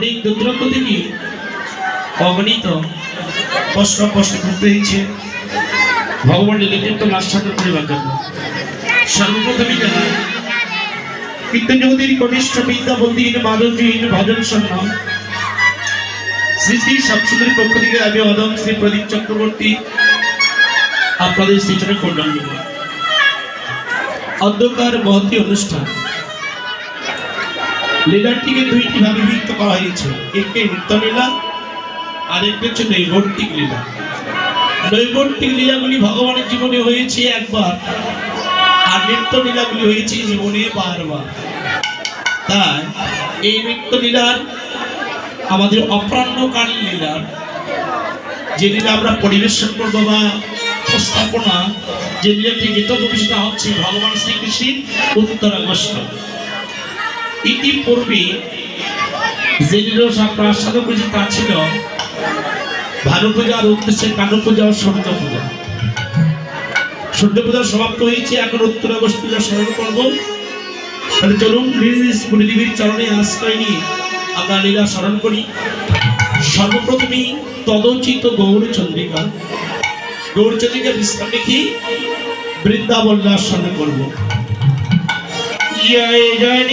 অনেক দূরান্ত থেকে অগণিত প্রশ্ন করতে হয়েছে ভগবানের লীলাকীর্তন আস্বাদন করিবার জন্য। সর্বপ্রথমে জানা কীর্তন জগতের কনিষ্ঠ বিদ্যাবন্দীহীন মাধুর্যহীন ভজন সন্ন শ্রী শ্রী শামসুন্দরীর পক্ষ থেকে আমি অদম শ্রী প্রদীপ চক্রবর্তী আপনাদের শ্রীচরণে প্রণাম দেব। অন্ধকার মহতী অনুষ্ঠান লীলাটিকে দুইটি ভাবে বিভক্ত করা হয়েছে, একটি নৃত্যলীলা আর একটি হচ্ছে নৈবর্তিক লীলা। নৈবর্তিক লীলাগুলি ভগবানের জীবনে হয়েছে একবার, আর নৃত্য লীলাগুলি হয়েছে জীবনে বারবার। তাই এই নৃত্য লীলার আমাদের অপরাহ্নকালীন লীলার যে লীলা আমরা পরিবেশন করবো বা উপস্থাপনা, যে লীলাটি গীত প্রতিষ্ঠা হচ্ছে ভগবান শ্রীকৃষ্ণের উত্তরাগস্ত। ইতিপূর্বে যে লীলা আমরা আস্বাদন করেছি তা ছিল ভানু পূজার উদ্দেশ্যে কানু পূজা ও সূর্য পূজা। সূর্য পূজা সমাপ্ত হয়েছে, এখন উত্তরাগস্ত পূজা স্মরণ করবো। তাহলে চলুন গুরুদেবীর চরণে আশ্রয় নিয়ে আমরা লীলা স্মরণ করি। সর্বপ্রথমেই তদোচিত গৌরচন্দ্রিকা বিশ্রাম রেখে বৃন্দাবন স্মরণ করবো। জয় জয়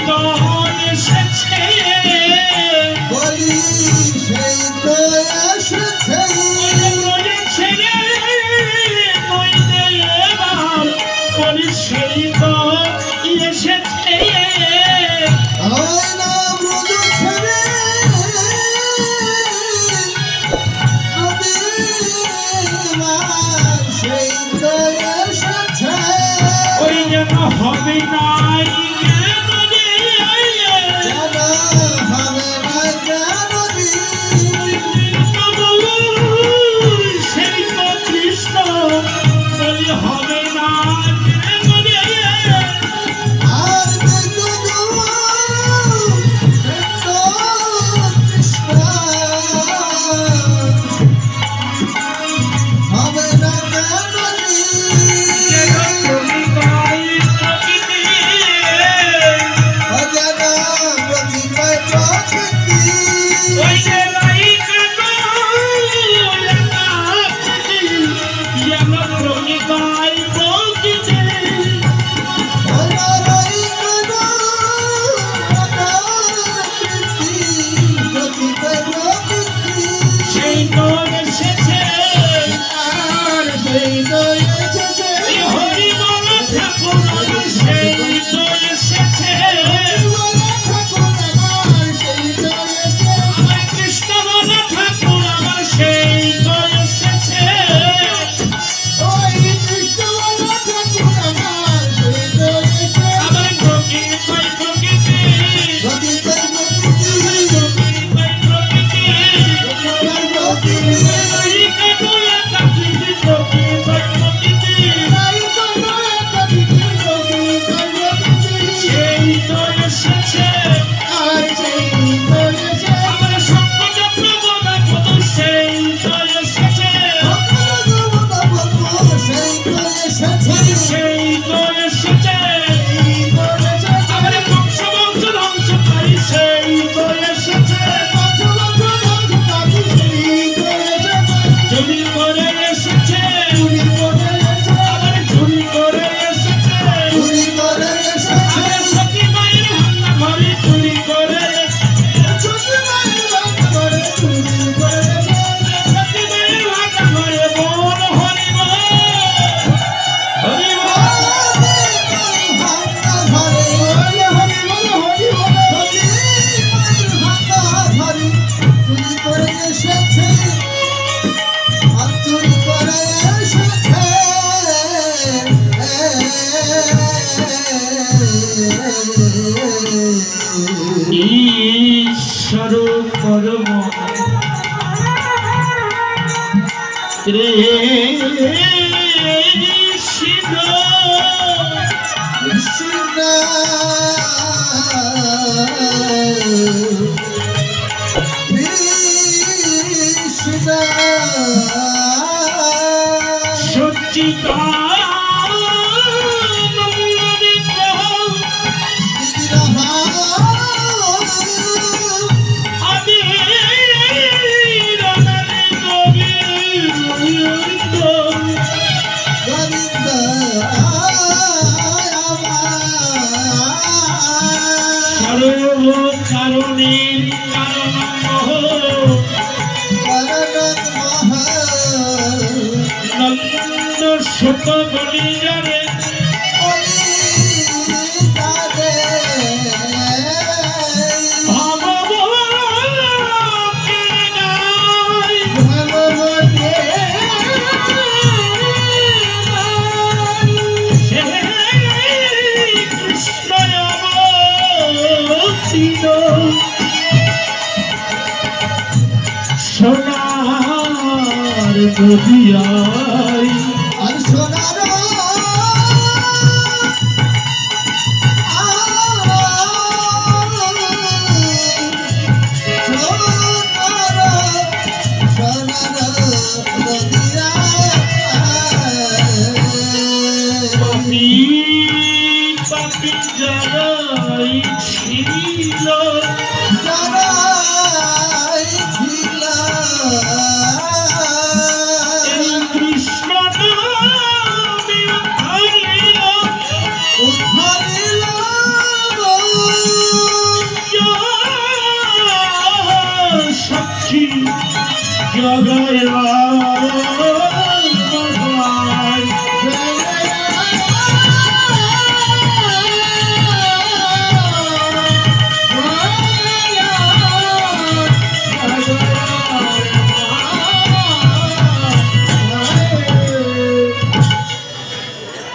তো এসেছে বলি সেই তো এসেছে বলি সেই তো এসেছে আয়না ব্রজ ছেড়ে সেই তো এসেছে ওই যেন হবে না ঈশ্বর পরম কৃষ্ণ কারণের কারণ নন্দ শত বলি যাবে সোনার নদিয়ায় আর সোনার পাপি যারাই ছিল কৃষ্ণ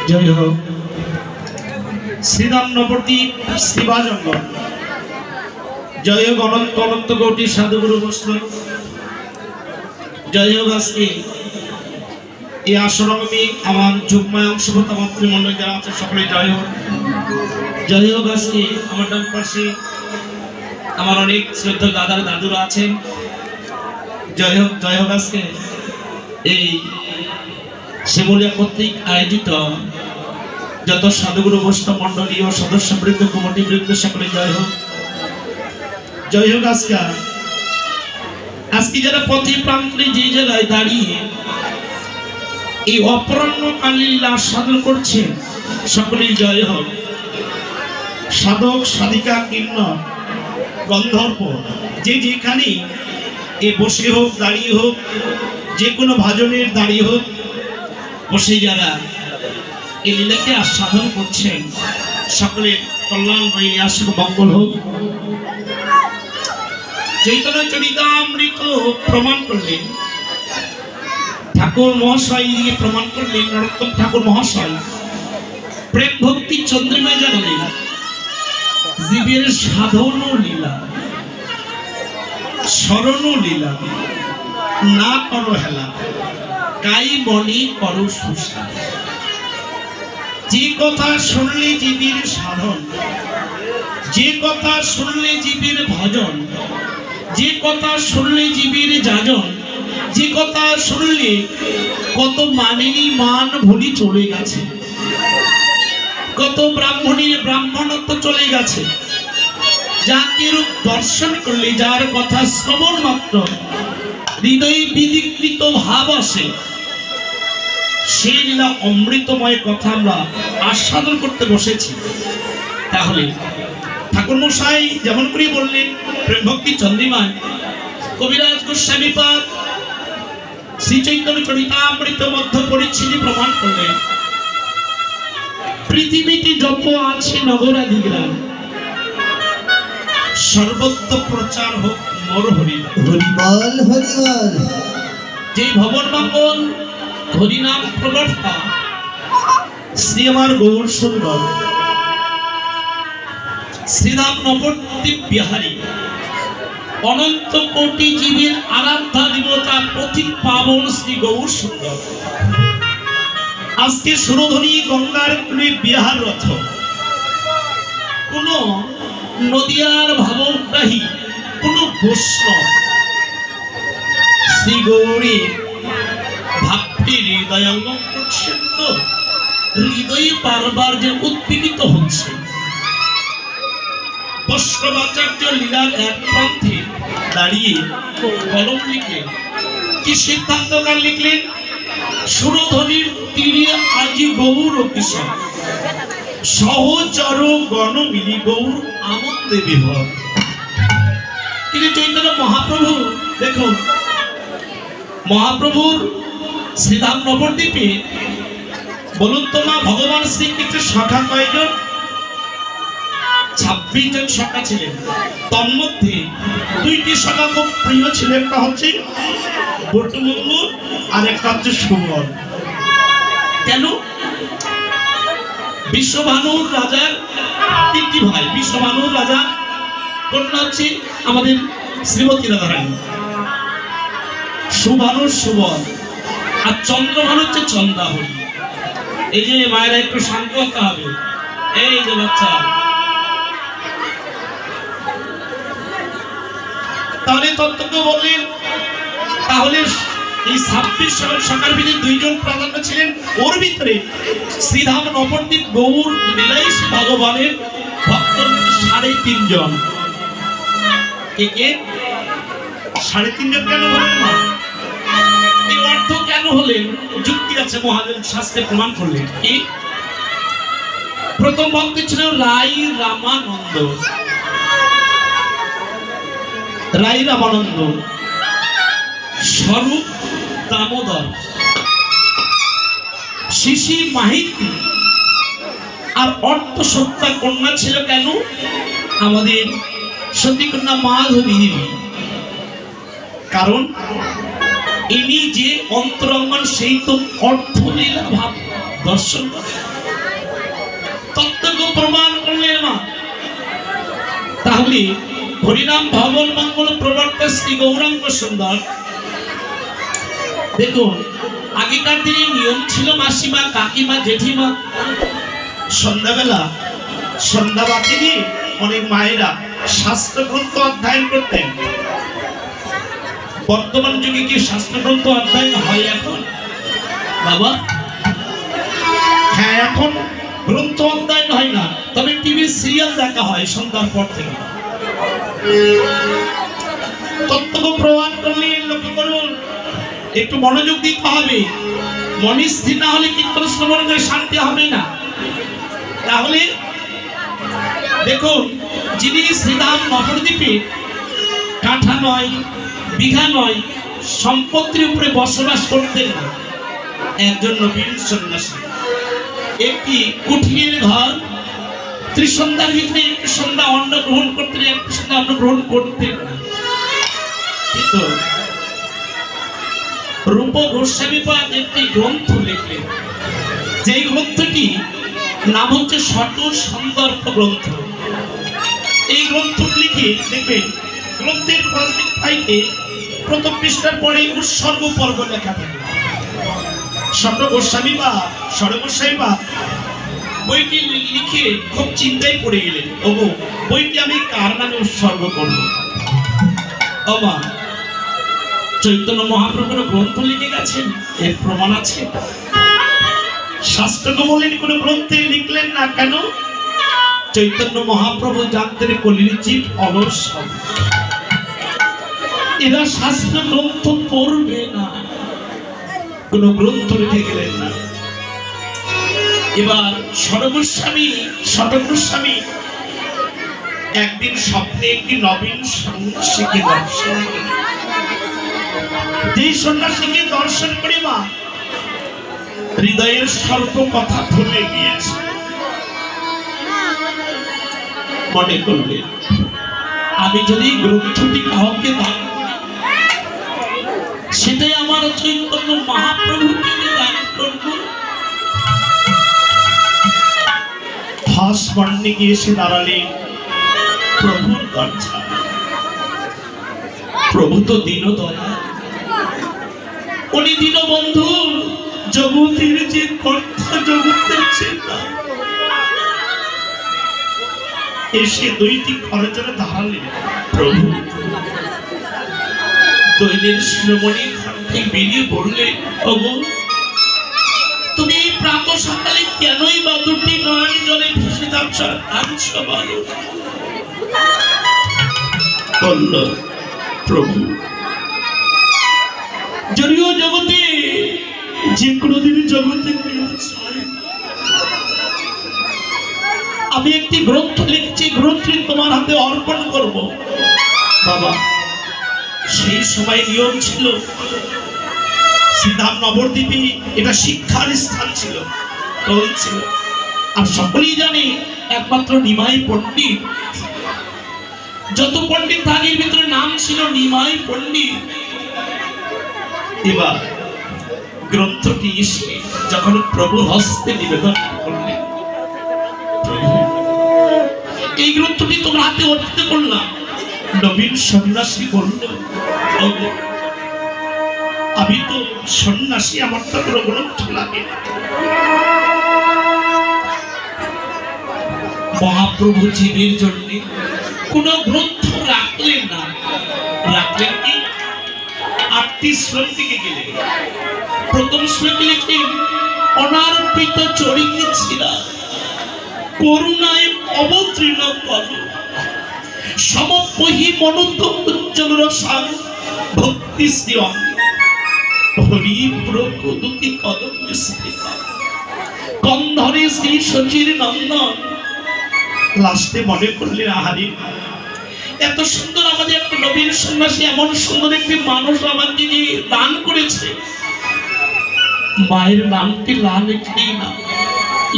জয় হোক শ্রীরাম নবদ্বীপ শিবাজঙ্গল। জয় হোক অনন্ত অনন্ত কোটি সাধুগুরু বৈষ্ণব। জয় হোক আজকে এই আশ্রমে আমার যুগ্মায় অংশগ্রহণ মাতৃমণ্ডল যারা আছে সকলে জয় হোক। জয় হোক আজকে আমার ডান পাশে আমার অনেক শ্রদ্ধা দাদার দাদুরা আছেন। জয় হোক আজকে এই শিমুলিয়া কর্তৃক আয়োজিত যত সাধুগুরু বৈষ্ণব মন্ডলী ও সদস্য বৃন্দ কমিটি বৃন্দ সকলে জয় হোক। জয় হোক আজকে যারা পথে প্রান্তে যে জায়গায় দাঁড়িয়ে এই অপরাহ্নকালীন লীলা সাধন করছেন সকলেই জয় হোক। সাধক সাধিকা কিন্নর গন্ধর্ব যে যেখানে এ বসে হোক দাঁড়িয়ে হোক যে কোনো ভাজনের দাঁড়িয়ে হোক বসে যারা এই লীলাকে আস্বাদন করছেন সকলের কল্যাণ বইয়ে আসুক, মঙ্গল হোক। চৈতন্য চরিতামৃত প্রমাণ করলেন ঠাকুর মহাশয়, দিয়ে প্রমাণ করলেন নরোত্তম ঠাকুর মহাশয় প্রেম ভক্তি চন্দ্রিমা জানালেন জীবের সাধন লীলা স্মরণ লীলা না করো হেলা কাই মনে করো সুসা। যে কথা শুনলে জীবের সাধন, যে কথা শুনলে জীবের ভজন, যে কথা শুনলে জীবের যাজন, যে কথা শুনলে কত মানেনি মান ভুলি চলে গেছে, কত ব্রাহ্মণীর ব্রাহ্মণত্ব চলে গেছে, যাকে রূপ দর্শন করলে যার কথা শ্রবণ মাত্র হৃদয়ে বিদিকৃত ভাব আসে, সেই লীলা অমৃতময় কথা আমরা আস্বাদন করতে বসেছি। তাহলে ঠাকুর মশাই যেমন করে বললেন প্রেম ভক্তি চন্দ্রিমায় কবিরাজ গোস্বামী পাদ শ্রী চৈতন্য চরিতামৃত মধ্য পরিচ্ছেদে প্রমাণ করলেন পৃথিবীতে যত আছে নগরাদি গ্রাম সর্বত্র প্রচার হোক মোর হরিনাম। হরিবল হরিবল। যে ভবন মঙ্গল হরিনাম প্রবর্তা শ্রী আমার গৌর সুন্দর শ্রীরাম নবদ্বীপ বিহারী অনন্ত কোটি জীবের আরাধ্যা দেবতা পথিক পাবন শ্রী গৌর সুন্দর আজকে সুরধ্বনি গঙ্গার কুলে বিহার রথ। কোন নদিয়ার ভাবগ্রাহী কোন বৈষ্ণব শ্রী গৌরী ভাবটি হৃদয়ঙ্গম করছেন তো হৃদয়ে বারবার যে উদ্বিগ্নিত হচ্ছে। বৈষ্ণবাচার্য লীলার এক প্রান্তে দাঁড়িয়ে কলম লিখলেন, কি সিদ্ধান্তকার লিখলেন, সুরধ্বনির তীরে আজি গৌর কিশোর সহচর গণ মিলি গৌর আনন্দে বিভোর। তিনি চৈতন্য মহাপ্রভু দেখুন মহাপ্রভুর শ্রীধাম নবদ্বীপে বলুন তো মা ভগবান শ্রীকৃষ্ণের সখা কয়জন? 26 জন সখা ছিলেন। তন্মধ্যে 2টি সখা খুব প্রিয় ছিলেন, একটা হচ্ছে বটুমঙ্গল আর একটা হচ্ছে সুবল। কেন? বিশ্বভানুর রাজার 3টি ভাই। বিশ্বভানুর রাজা কন্যা হচ্ছে আমাদের শ্রীমতী রাধারানী, সুভানুর সুবল আর চন্দ্রভানু হচ্ছে চন্দ্রাবলী। এই যে মায়েরা একটু শান্ত হতে হবে। এই যে বাচ্চা, তাহলে তত্ত্বজ্ঞ বললেন তাহলে এই 26 জন সখার ভিতরে 2 জন প্রাধান্য ছিলেন। ওর ভিতরে শ্রীধাম নবদ্বীপ গৌর লীলাই ভগবানের ভক্ত 3.5 জন। কে 3.5 জন কেন হলেন মা? এই অর্থ কেন হলেন যুক্তি আছে, মহাজন শাস্ত্রে প্রমাণ করলেন। কি? প্রথম ভক্ত ছিল রাই রামানন্দ। রাই রামানন্দ স্বরূপ দামোদর, শিশি মাহিতি আর অর্থসত্তা কন্যা ছিল কেন? আমাদের সতী কন্যা মাধবী দেবী। কারণ ইনি যে অন্তরঙ্গন সেই তো অর্থলীলা ভাব দর্শন করে, তত্ত্বকে প্রমাণ করলেন মা। তাহলে হরিনাম ভবন মঙ্গল প্রবর্তক শ্রী গৌরাঙ্গ সুন্দর, দেখুন আগেকার দিনে নিয়ম ছিল মাসিমা, কাকিমা, জেঠিমা সন্ধ্যাবেলা সন্ধ্যাবাতি দিয়ে অনেক মায়েরা শাস্ত্রগ্রন্থ অধ্যয়ন করতেন। বর্তমান যুগে কি শাস্ত্রগ্রন্থ অধ্যয়ন হয় এখন বাবা? হ্যাঁ, এখন গ্রন্থ অধ্যয়ন হয় না, তবে টিভি সিরিয়াল দেখা হয় সন্ধ্যার পর থেকে। তত্ত্ব প্রমাণ করলে লক্ষ্য করুন, একটু মনোযোগ দিতে হবে। মনে স্থির না হলে কীর্তন শ্রবণ করে শান্তি হবে না। তাহলে দেখুন, যিনি শ্রীধাম নবদ্বীপে কাঠা নয়, বিঘা নয়, সম্পত্তির উপরে বসবাস করতেন না, একজন নবীন সন্ন্যাসী। একটি কুঠিরের ঘর, ত্রিসন্ধ্যার ভিতরে একটি সন্ধ্যা অন্ন গ্রহণ করতেন, একটি সন্ধ্যা অন্ন গ্রহণ করতেন না। কিন্তু রূপ গোস্বামীপাদ একটি গ্রন্থ লিখলেন, যেই গ্রন্থটি নাম হচ্ছে শত সন্দর্ভ গ্রন্থ। এই গ্রন্থ লিখে দেখবেন গ্রন্থের পাইতে প্রথম পৃষ্ঠার পরে উৎসর্গ পর্ব লেখা থাকে। শত গোস্বামীপাদ, সর্বগোস্বামীপাদ বইটি লিখে খুব চিন্তায় পড়ে গেলেন, ওগো বইটি আমি কার নামে উৎসর্গ করব? ও মা, চৈতন্য মহাপ্রভুর গ্রন্থ লিখে গেছেন, এর প্রমাণ আছে। শাস্ত্রকে বলেন কোন গ্রন্থে লিখলেন না কেন? চৈতন্য মহাপ্রভু জানতেন কলির জীব অলস হবে, এরা শাস্ত্র গ্রন্থ পড়বে না, কোন গ্রন্থ লিখে গেলেন না। এবার শতগোস্বামী একদিন স্বপ্নে একটি নবীন সন্ন্যাসীকে দর্শন করলেন। যেই সন্ন্যাসীকে দর্শন করে মা হৃদয়ের সর্ব কথা ভুলে গিয়েছে। মনে করলেন, আমি যদি গ্রন্থটি কাউকে দান করি, সেটাই আমার চৈতন্য মহাপ্রভুকে দান করব। ফাঁস বর্ণে গিয়ে এসে দাঁড়ালেন প্রভুর দরজা। প্রভু তো দীনদয়া, উনি দীনবন্ধু, জগতের যে কর্তা, জগতের চেতা। এসে দুইটি খরচরে দাঁড়ালেন প্রভু। দৈনের শিরোমণি ঘর থেকে বেরিয়ে বললেন, ওগো তুমি এই প্রাত সকালে কেনই বা দুটি নয়ন জলে ভেসে যাচ্ছ? আনছো বলো। বলল, প্রভু যদিও জগতে যে কোনোদিন জগতে আমি একটি গ্রন্থ লিখছি, গ্রন্থটি তোমার হাতে অর্পণ করব। বাবা, সেই সময় নিয়ম ছিল, শ্রীধাম নবদ্বীপে এটা শিক্ষার স্থান ছিল, আর সকলেই জানে একমাত্র নিমাই পণ্ডিত, যত পণ্ডিত তাদের ভিতরে নাম ছিল নিমাই পণ্ডিত। এবার গ্রন্থটি এসে যখন প্রভুর হস্তে নিবেদন করলেন, প্রভু এই গ্রন্থটি তোমার হাতে অর্পিত করলাম। নবীন সন্ন্যাসী বলল, আমি তো সন্ন্যাসী, আমার তো কোনো গ্রন্থ লাগে না। মহাপ্রভু জীবের জন্য কোন গ্রন্থ রাখলেন না। রাখলেন কি? 8টি শ্লোক থেকে গেলেন। প্রথম শ্লোকে লিখলেন, অনার্পিত চরিত্র ছিলা করুণায় অবতীর্ণ কর, সমপহি মনোত উজ্জ্বল রসাং ভক্তি শ্রিয়ং হরি প্রকৃতি কদম স্থিত কন্ধরে শ্রী শচীর নন্দন। লাস্টে মনে করলেন, আহারে এত সুন্দর আমাদের একটা নবীর সন্ন্যাসী এমন সুন্দর একটি মানুষ আমাকে যে দান করেছে, মায়ের নামটি না লিখলেই না,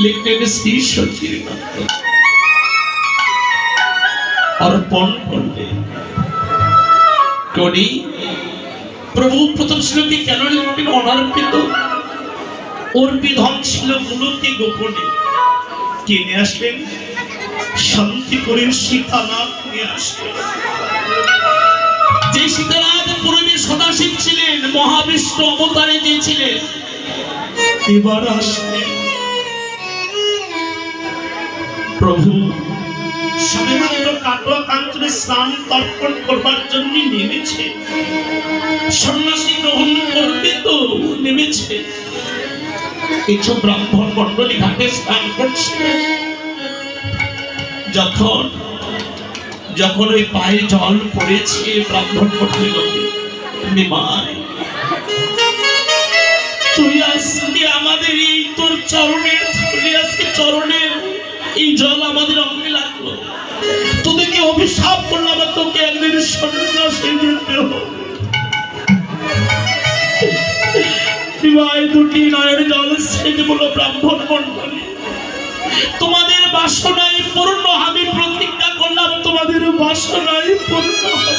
লিখলে শ্রী সচির অর্পণ করলে করি। প্রভু প্রথম শ্লোকে কেন লিখবেন অনার্পিত? ওর বিধান ছিল গুলোকে গোপনে কিনে আসবেন, শান্তিপুরের সীতানাথ নিয়ে আসবেন। যে সীতানাথ পূর্বে সদাশিব ছিলেন, মহাবিষ্ণু অবতারে দিয়েছিলেন, এবার আসলেন প্রভু সবেমাত্র কাটোয়া কাঞ্চনে স্নান তর্পণ করবার জন্য নেমেছে, সন্ন্যাসী গ্রহণ করবে তো নেমেছে। কিছু ব্রাহ্মণ মণ্ডলী ঘাটে স্নান করছে, যখন ওই পায়ে জল পড়েছে, ব্রাহ্মণ মণ্ডলী নিমায় তুই আজকে আমাদের এই তোর চরণের ধরে, আজকে চরণের এই জল আমাদের অঙ্গে লাগলো, তোদেরকে অভিশাপ করলাম, তোকে একদিন সন্ন্যাসী যেতে হবে। দুটি নয়নের জল ছেড়ে বলো ব্রাহ্মণ মণ্ডলী, তোমাদের বাসনায় পূর্ণ, আমি প্রতিজ্ঞা করলাম তোমাদের বাসনায় পূর্ণ হবে।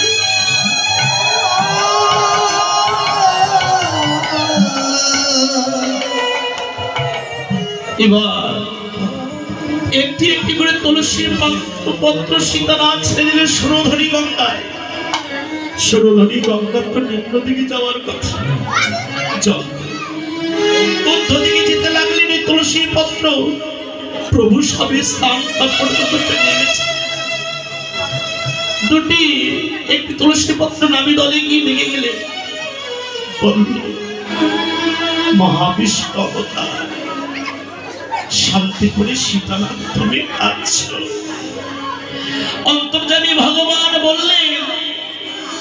এবার একটি একটি করে তুলসীর পত্র সীতানাথ ছেড়ে দিলে সুরধনী গঙ্গায়। সুরধনী গঙ্গা তো নিম্ন দিকে যাওয়ার কথা, ঊর্ধ্ব দিকে যেতে লাগলেন এই তুলসীর পত্র। প্রভু সবে স্থান করতে নেমেছে, দুটি একটি তুলসী পত্র নামি দলে গিয়ে লেগে গেলে মহাবিষ্ণু অবতার, শান্তিপুরে সীতানাথ তুমি আছ। অন্তর্যামী ভগবান বললেন,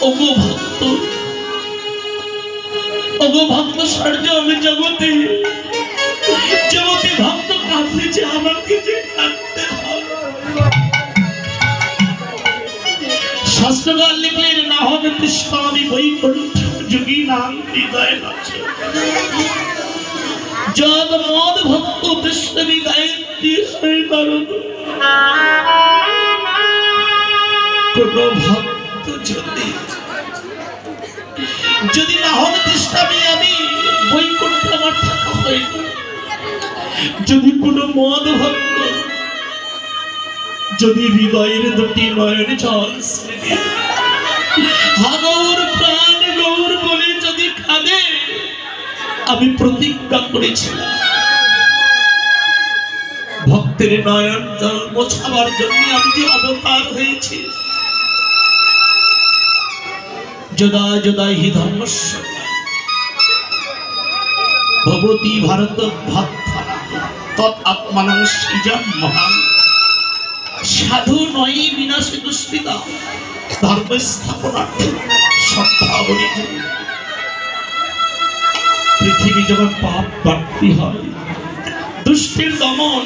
ওগো ভক্ত, ওগো ভক্ত সূর্য, আমি জগতে ভক্ত কাঁদছে, আমাকে যে কাঁদতে হবে। শাস্ত্রকার লিখলেন, না হবে কৃষ্ণ আমি বৈকুণ্ঠ যোগী নাম হৃদয় নাচে, যদ মদ ভক্ত কৃষ্ণবী গায়ত্রী হয়ে করুন। কোন ভক্ত যদি না হবে কৃষ্ণবী, আমি বৈকুণ্ঠ আমার থাকা হয়নি। যদি কোনো মদ ভক্ত যদি হৃদয়ের দুটি নয়ন জল গৌর প্রাণ গৌর বলে যদি কাঁদে, আমি প্রতিজ্ঞা করেছিলাম ভক্তের নয়ন জল মোছাবার জন্য আমি যে অবতার হয়েছি। যদা যদা হি ধর্মস্য ভবতি ভারত ভাত্তা তৎ আত্মানং সৃজা মহান। সাধু নয় বিনাশে দুষ্কৃতা, ধর্ম স্থাপনার্থে সদ্ভাবনী। পৃথিবী যখন পাপ বাড়তি হয়, দুষ্টের দমন,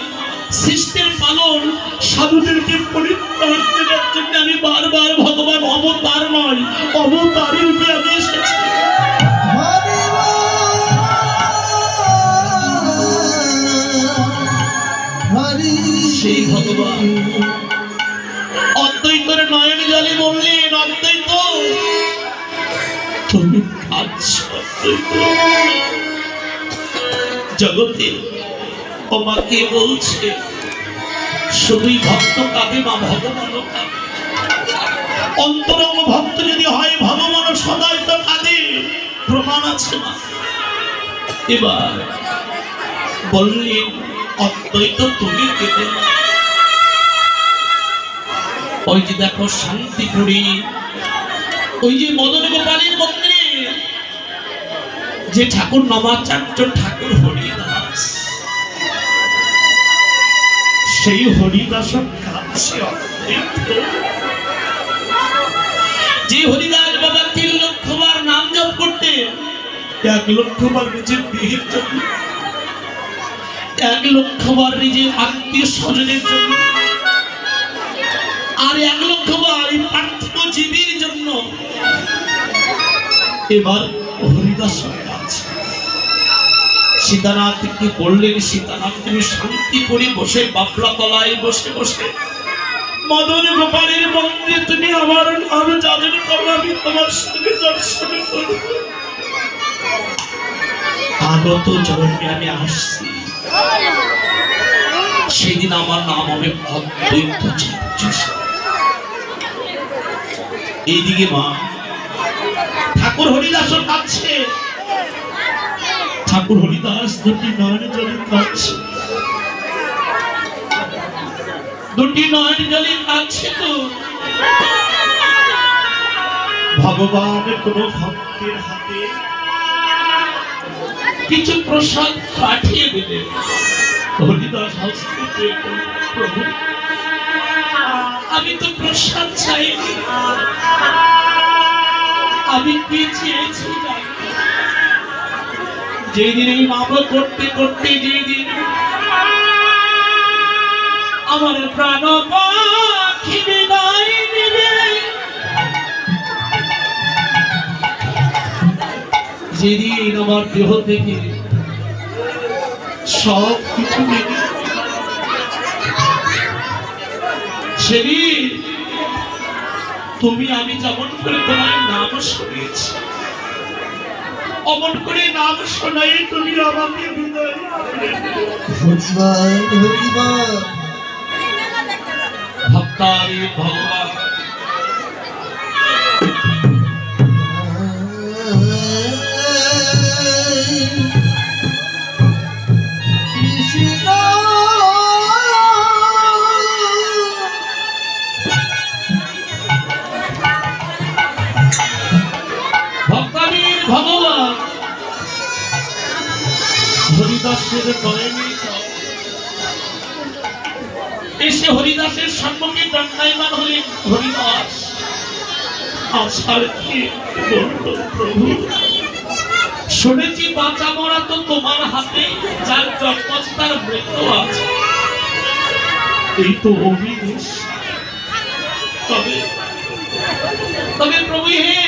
শিষ্টের পালন, সাধুদেরকে পরিত্রাণ দেওয়ার জন্য আমি বারবার ভগবান অবতার নয় অবতারের রূপে আমি এসেছি। সেই ভগবান অদ্বৈতর নয়ন জলে বললেন, অদ্বৈত তুমি কাঁদছ, জগতে ও মাকে বলছে শুধুই ভক্ত কাঁদে মা, ভগবানও কাঁদে। অন্তরঙ্গ ভক্ত যদি হয় ভগবানও সদাই তো কাঁদে, প্রমাণ আছে মা। এবার বললেন, অদ্বৈত তুমি কেঁদে না। ওই যে দেখো শান্তিপুরী, ওই যে মদন গোপালের মন্দিরে যে ঠাকুর নমাচার্য ঠাকুর হরিদাস, সেই হরিদাস কাঁদছে অদ্বৈত। যে হরিদাস বাবা 3 লক্ষ বার নাম জপ করতেন, 1 লক্ষ বার নিজের দেহের জন্য, 1 লক্ষ বার নিজের আত্মীয় স্বজনের জন্য, আর 1 লক্ষ বার এই পার্থিব এবার হরিদাস আছে সীতানাথকে বললেন, সীতানাথ তুমি শান্তি করে বসে বাবলা তলায় বসে বসে মদন গোপালের মন্দিরে তুমি আমার নাম যাদের করো, আমি তোমার সঙ্গে দর্শন করব। আগত জন্মে আমি আসছি, সেদিন আমার নাম হবে অদ্বৈত চিত্ত। এইদিকে মা ঠাকুর হরিদাস কাঁদছে, ঠাকুর হরিদাস দুটি নয়ন জলে কাঁদছে, দুটি নয়ন জলে কাঁদছে। তো ভগবান কোন ভক্তের হাতে কিছু প্রসাদ পাঠিয়ে দিলেন। হরিদাস হাসতে, প্রভু আমি তো প্রসাদ চাইনি, আমি কি চেয়েছি জানি? যেদিন এই নাম করতে করতে যেদিন আমার প্রাণ পাখি বিদায় নেবে, যেদিন আমার দেহ থেকে সব কিছু নেবে, সেদিন তুমি আমি যেমন করে তোমার নাম শুনেছি, অমন করে নাম শোনাই তুমি আমাকে বিদায়। ভক্তারে ভগবান হরিদাসের নয়নে এসে হরিদাসের সম্মুখে দণ্ডায়মান হলেন। হরিদাস আশার কি বলল, প্রভু শুনেছি বাঁচা মরা তো তোমার হাতে, যার জন্মস্থান মৃত্যু আছে, এই তো অভিদেশ। তবে তবে প্রভু হে,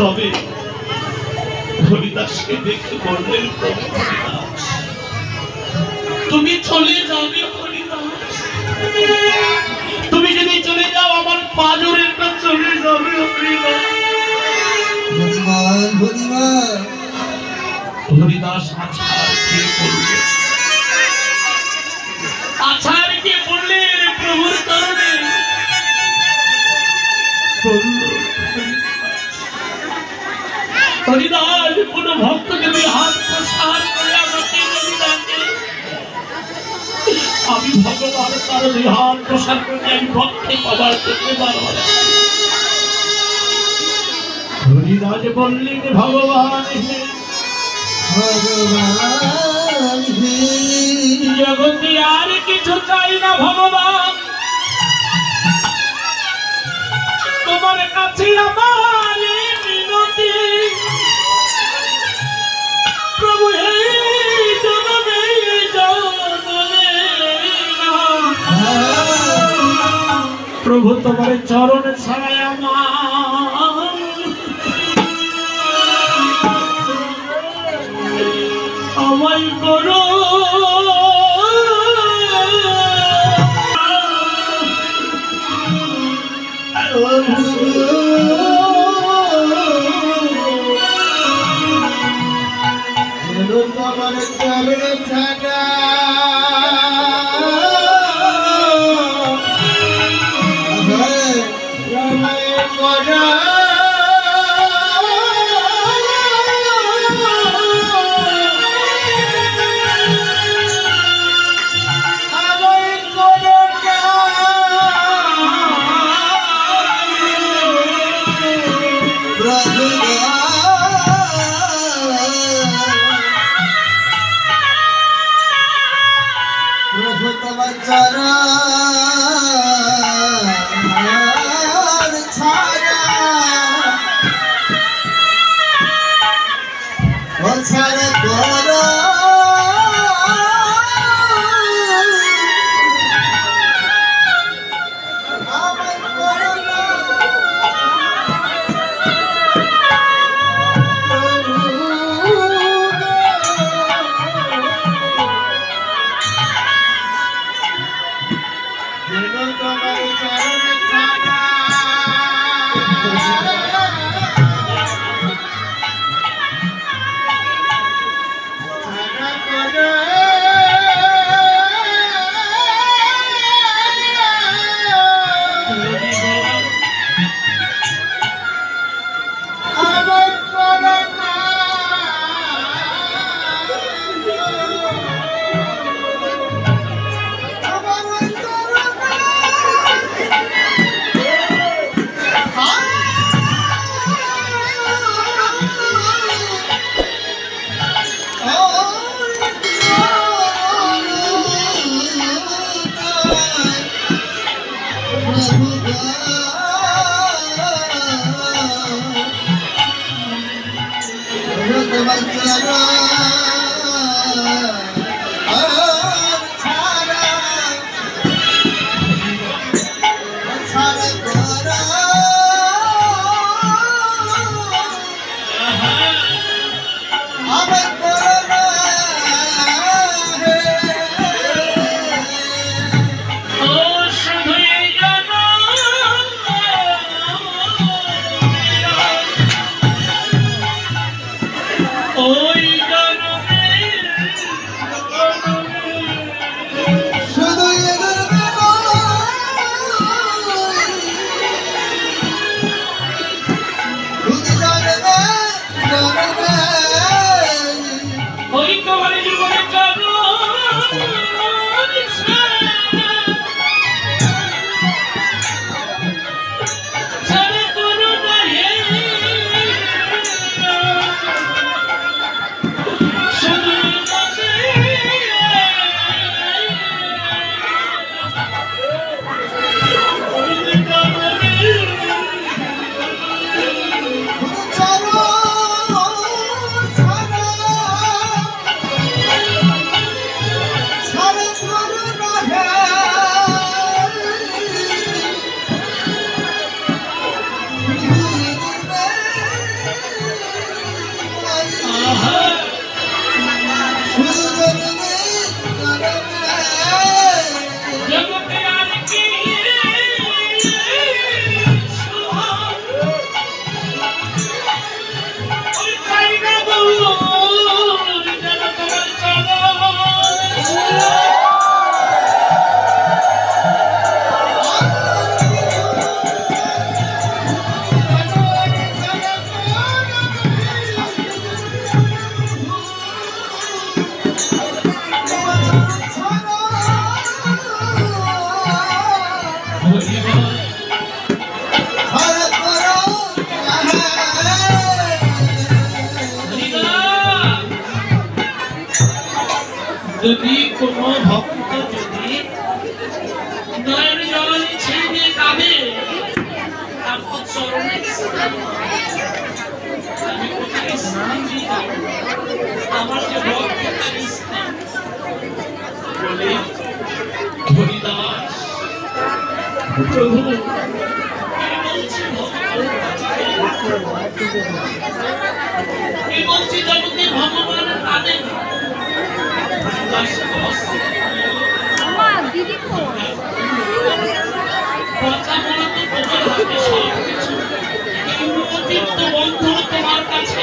তবে হরিদাসকে দেখে বললেন, প্রভু হরিদাস তুমি চলে যাবে, হরিদাস তুমি যদি চলে যাও আমার পাজরেরটা চলে যাবে। হরিদাস আছাড় কে বলবে, আছাড় কে বললেন প্রভুর কারণে হরিদাস কোন ভক্ত যদি হাত প্রসার করে আমাকে যদি ডাকে, আমি ভগবান তার দুই হাত প্রসার করে আমি ভক্তি পাবার করতে পারব না। হরিদাস বললেন, ভগবান হে, ভগবান হে, জগতে আর কিছু চাই না ভগবান, তোমার কাছে আমার মিনতি, প্রভু হে জনমে জনমে প্রভু তোমার চরণ ছাড়াই আমায় করো তোমার চরণ ছাড়া যদি কোনো ভক্ত যদি নয়ন জল ছেড়ে কাঁদে তারপর চরণে আমি কোথায় স্নান দিয়ে যাব আমার যে ভক্ত তার স্নান বলে হরিদাস প্রভু কি বলছি জগতে ভগবান কাঁদে দিদি তো কথা বলতে তোমার হাতে সব কিছু অতীত বন্ধু তোমার কাছে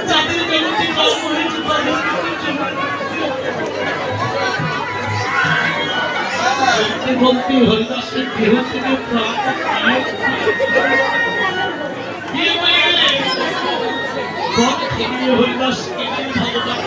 যাদের জগতে জন্ম হয়েছে তাদের বলতে হরিদাসের দেহ থেকে প্রাণ হরিদাস ভগবান